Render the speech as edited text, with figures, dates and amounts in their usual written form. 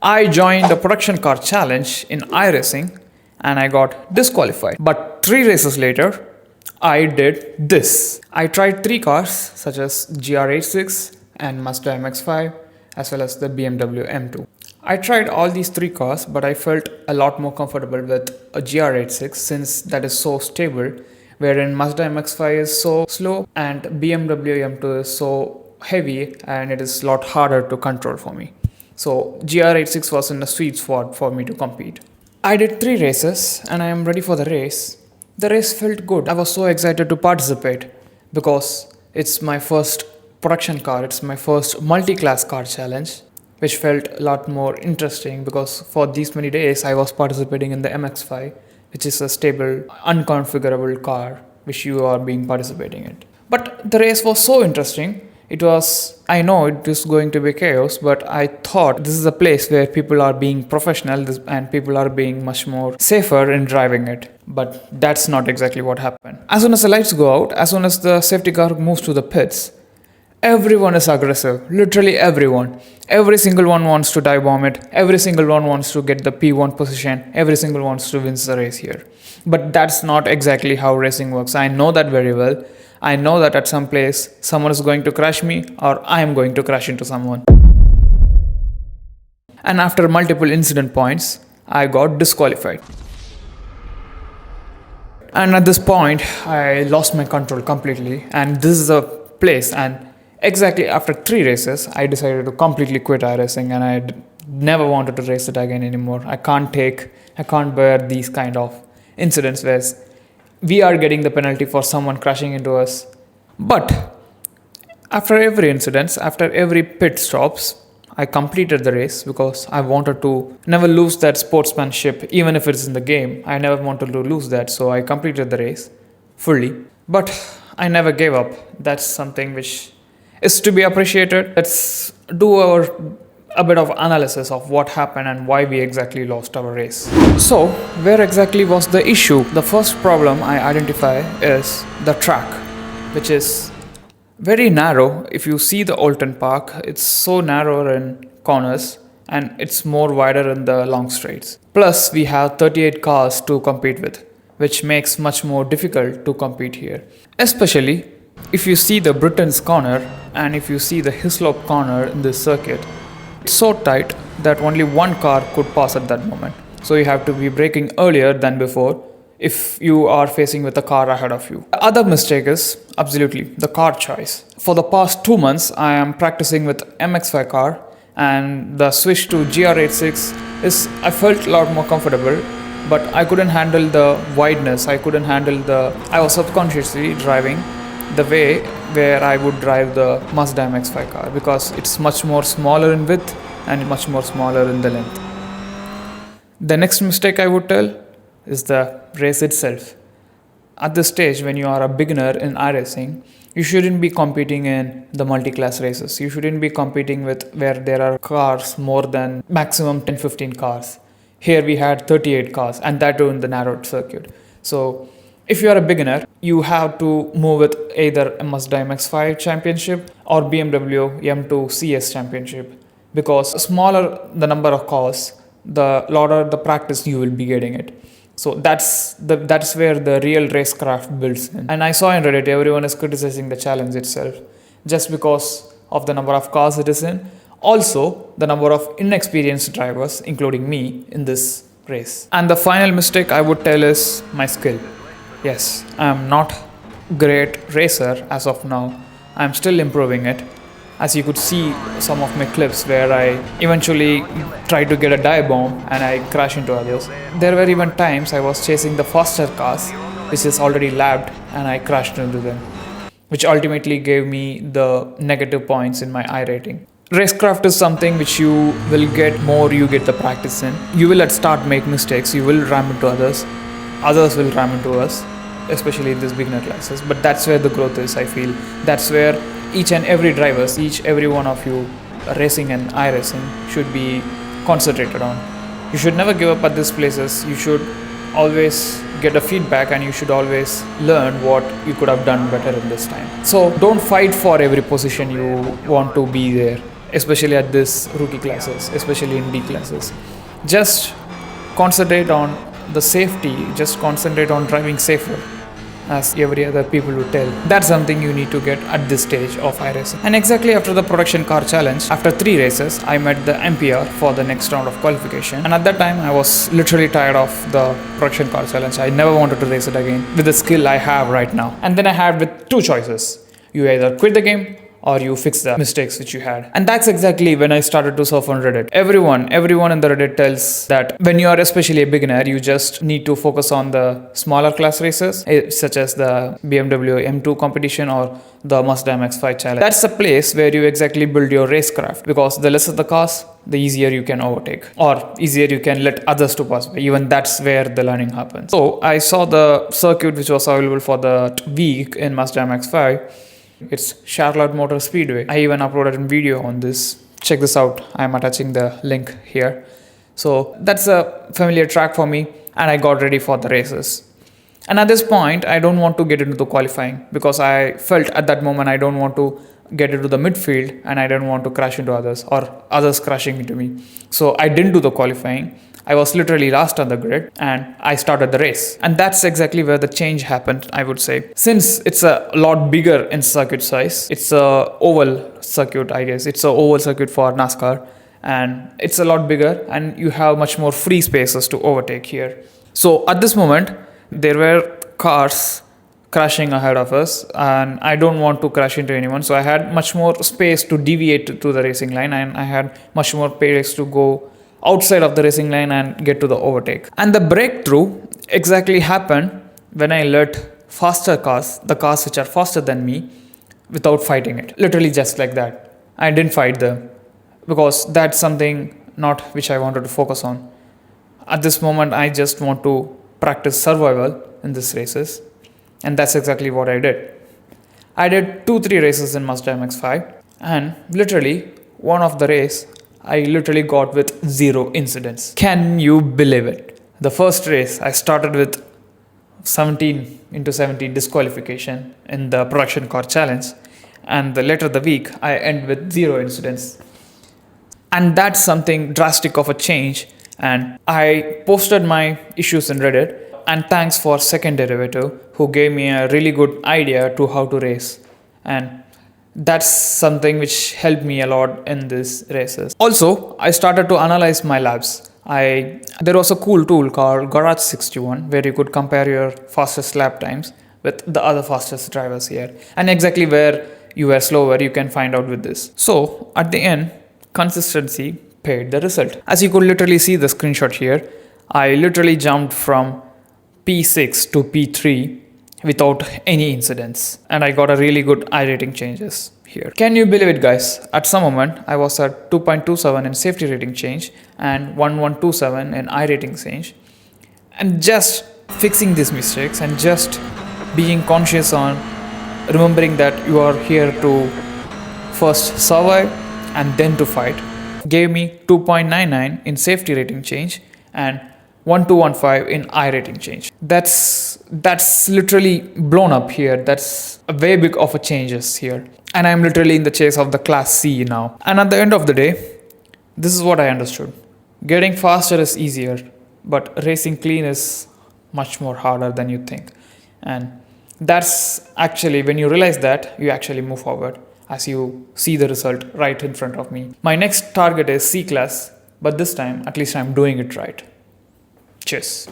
I joined the production car challenge in iracing and I got disqualified. But 3 races later, I did this. I tried 3 cars such as GR86 and Mazda MX-5 as well as the BMW M2. I tried all these 3 cars, but I felt a lot more comfortable with a GR86 since that is so stable, wherein Mazda MX-5 is so slow and BMW M2 is so heavy and it is a lot harder to control for me. So GR86 was in the sweet spot for me to compete. I did 3 races and I am ready for the race. The race felt good. I was so excited to participate because it's my first production car, it's my first multi-class car challenge, which felt a lot more interesting because for these many days I was participating in the MX-5, which is a stable, unconfigurable car which you are being participating in. But the race was so interesting. I know it is going to be chaos, but I thought this is a place where people are being professional and people are being much more safer in driving it. But that's not exactly what happened. As soon as the lights go out, as soon as the safety car moves to the pits, everyone is aggressive. Literally everyone. Every single one wants to dive bomb it. Every single one wants to get the P1 position. Every single one wants to win the race here. But that's not exactly how racing works. I know that very well. I know that at some place, someone is going to crash me or I am going to crash into someone. And after multiple incident points, I got disqualified. And at this point, I lost my control completely. And this is a place, and exactly after 3 races, I decided to completely quit iRacing and I never wanted to race it again anymore. I can't bear these kind of incidents where we are getting the penalty for someone crashing into us. But after every incident, after every pit stops, I completed the race because I wanted to never lose that sportsmanship, even if it's in the game. I never wanted to lose that, so I completed the race fully. But I never gave up. That's something which is to be appreciated. Let's do a bit of analysis of what happened and why we exactly lost our race. So, where exactly was the issue? The first problem I identify is the track, which is very narrow. If you see the Oulton Park, it's so narrow in corners and it's more wider in the long straights. Plus, we have 38 cars to compete with, which makes much more difficult to compete here. Especially if you see the Britain's corner and if you see the Hislop corner in this circuit, it's so tight that only one car could pass at that moment. So you have to be braking earlier than before if you are facing with a car ahead of you. The other mistake is absolutely the car choice. For the past 2 months, I am practicing with MX-5 car, and the switch to GR86 I felt a lot more comfortable, but I couldn't handle the wideness. I was subconsciously driving the way where I would drive the Mazda MX-5 car because it's much more smaller in width and much more smaller in the length. The next mistake I would tell is the race itself. At this stage, when you are a beginner in iRacing, you shouldn't be competing in the multi-class races. You shouldn't be competing with where there are cars more than maximum 10-15 cars. Here we had 38 cars, and that too in the narrowed circuit. So if you are a beginner, you have to move with either a Mazda MX-5 championship or BMW M2 CS championship, because smaller the number of cars, the louder the practice you will be getting it. So that's where the real racecraft builds in. And I saw in Reddit everyone is criticizing the challenge itself just because of the number of cars it is in. Also, the number of inexperienced drivers, including me, in this race. And the final mistake I would tell is my skill. Yes, I am not great racer as of now. I am still improving it. As you could see some of my clips where I eventually tried to get a dive bomb and I crashed into others. There were even times I was chasing the faster cars, which is already lapped, and I crashed into them, which ultimately gave me the negative points in my iRating. Racecraft is something which you will get more you get the practice in. You will at start make mistakes, you will ram into others will ram into us, especially in this beginner classes. But that's where the growth is, I feel. That's where each and every one of you racing and iRacing should be concentrated on. You should never give up at these places. You should always get a feedback and you should always learn what you could have done better in this time. So don't fight for every position you want to be there. especially at this rookie classes, especially in D classes. Just concentrate on the safety, just concentrate on driving safer, as every other people would tell. That's something you need to get at this stage of iRacing. And exactly after the production car challenge, after 3 races, I met the MPR for the next round of qualification. And at that time, I was literally tired of the production car challenge. I never wanted to race it again with the skill I have right now. And then I had with 2 choices. You either quit the game or you fix the mistakes which you had. And that's exactly when I started to surf on Reddit. Everyone in the Reddit tells that when you are especially a beginner, you just need to focus on the smaller class races, such as the BMW M2 competition or the Mazda MX-5 challenge. That's a place where you exactly build your racecraft, because the lesser the cars, the easier you can overtake, or easier you can let others to pass by. Even that's where the learning happens. So I saw the circuit which was available for the week in Mazda MX-5. It's Charlotte Motor Speedway. I even uploaded a video on this. Check this out. I'm attaching the link here. So that's a familiar track for me, and I got ready for the races. And at this point, I don't want to get into the qualifying, because I felt at that moment I don't want to get into the midfield and I don't want to crash into others or others crashing into me. So I didn't do the qualifying. I was literally last on the grid and I started the race. And that's exactly where the change happened, I would say. Since it's a lot bigger in circuit size, it's a oval circuit, I guess. It's a oval circuit for NASCAR, and it's a lot bigger and you have much more free spaces to overtake here. So at this moment, there were cars crashing ahead of us and I don't want to crash into anyone. So I had much more space to deviate to the racing line, and I had much more space to go outside of the racing line and get to the overtake. And the breakthrough exactly happened when I let faster cars, the cars which are faster than me, without fighting it. Literally just like that. I didn't fight them, because that's something not which I wanted to focus on. At this moment, I just want to practice survival in these races. And that's exactly what I did. I did 2-3 races in Mazda MX-5, and literally one of the race I literally got with 0 incidents. Can you believe it? The first race I started with 17x17 disqualification in the production car challenge, and the later the week I end with 0 incidents. And that's something drastic of a change, and I posted my issues in Reddit, and thanks for Second Derivative, who gave me a really good idea to how to race. And that's something which helped me a lot in these races. Also, I started to analyze my laps. There was a cool tool called Garage 61 where you could compare your fastest lap times with the other fastest drivers here. And exactly where you were slower, you can find out with this. So at the end, consistency paid the result. As you could literally see the screenshot here, I literally jumped from P6 to P3 without any incidents, and I got a really good iRating changes here. Can you believe it, guys? At some moment I was at 2.27 in safety rating change and 1127 in iRating change, and just fixing these mistakes and just being conscious on remembering that you are here to first survive and then to fight gave me 2.99 in safety rating change and 1215 in iRating change. That's literally blown up here. That's a way big of a changes here. And I'm literally in the chase of the class C now. And at the end of the day, this is what I understood. Getting faster is easier, but racing clean is much more harder than you think. And that's actually, when you realize that, you actually move forward as you see the result right in front of me. My next target is C class, but this time at least I'm doing it right. Cheers.